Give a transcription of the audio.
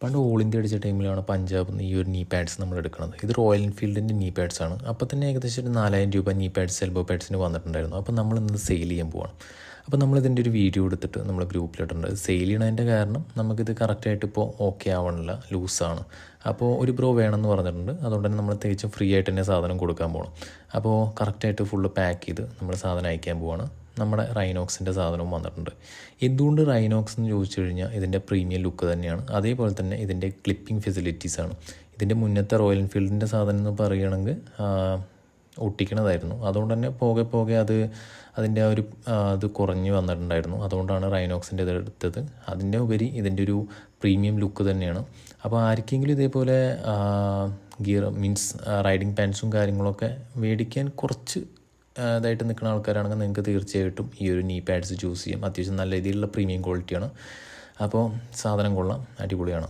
പണ്ട് all India അടിച്ച ടൈമിലാണ് പഞ്ചാബിൽ നിന്ന് ഈ ഒരു നീ പാഡ്സ് നമ്മൾ എടുക്കുന്നത്. ഇത് റോയൽ എൻഫീൽഡിൻ്റെ നീ പാഡ്സ് ആണ്. അപ്പോൾ തന്നെ ഏകദേശം ഒരു 4000 രൂപ നീ പാഡ്സ് എൽബോ പാഡ്സിന് വന്നിട്ടുണ്ടായിരുന്നു. അപ്പോൾ നമ്മൾ ഇന്ന് സെയിൽ ചെയ്യാൻ പോവാണ്. അപ്പോൾ നമ്മളിതിൻ്റെ ഒരു വീഡിയോ എടുത്തിട്ട് നമ്മൾ ഗ്രൂപ്പിലിട്ടുണ്ട്. സെയിൽ ചെയ്യണതിൻ്റെ കാരണം നമുക്കിത് കറക്റ്റായിട്ട് ഇപ്പോൾ ഓക്കെ ആവണില്ല, ലൂസാണ്. അപ്പോൾ ഒരു ബ്രോ വേണമെന്ന് പറഞ്ഞിട്ടുണ്ട്. അതുകൊണ്ട് തന്നെ നമ്മൾ തികച്ചും ഫ്രീ ആയിട്ട് തന്നെ സാധനം കൊടുക്കാൻ പോകണം. അപ്പോൾ കറക്റ്റായിട്ട് ഫുള്ള് പാക്ക് ചെയ്ത് നമ്മൾ സാധനം അയക്കാൻ പോവാണ്. നമ്മുടെ റൈനോക്സിൻ്റെ സാധനവും വന്നിട്ടുണ്ട്. എന്തുകൊണ്ട് റൈനോക്സ് എന്ന് ചോദിച്ചു കഴിഞ്ഞാൽ ഇതിൻ്റെ പ്രീമിയം ലുക്ക് തന്നെയാണ്. അതേപോലെ തന്നെ ഇതിൻ്റെ ക്ലിപ്പിംഗ് ഫെസിലിറ്റീസാണ്. ഇതിൻ്റെ മുന്നത്തെ റോയൽ എൻഫീൽഡിൻ്റെ സാധനം എന്ന് പറയുകയാണെങ്കിൽ ഒട്ടിക്കണതായിരുന്നു. അതുകൊണ്ട് തന്നെ പോകെ പോകെ അതിൻ്റെ ഒരു അത് കുറഞ്ഞ് വന്നിട്ടുണ്ടായിരുന്നു. അതുകൊണ്ടാണ് റൈനോക്സിൻ്റെ ഇത് എടുത്തത്. അതിൻ്റെ ഉപരി ഇതിൻ്റെ ഒരു പ്രീമിയം ലുക്ക് തന്നെയാണ്. അപ്പോൾ ആർക്കെങ്കിലും ഇതേപോലെ ഗിയർ മീൻസ് റൈഡിങ് പാൻസും കാര്യങ്ങളൊക്കെ മേടിക്കാൻ കുറച്ച് ഇതായിട്ട് നിൽക്കുന്ന ആൾക്കാരാണെങ്കിൽ നിങ്ങൾക്ക് തീർച്ചയായിട്ടും ഈ ഒരു നീ പാഡ്സ് ചൂസ് ചെയ്യാം. അത്യാവശ്യം നല്ല രീതിയിലുള്ള പ്രീമിയം ക്വാളിറ്റിയാണ്. അപ്പോൾ സാധനം കൊള്ളാം, അടിപൊളിയാണ്.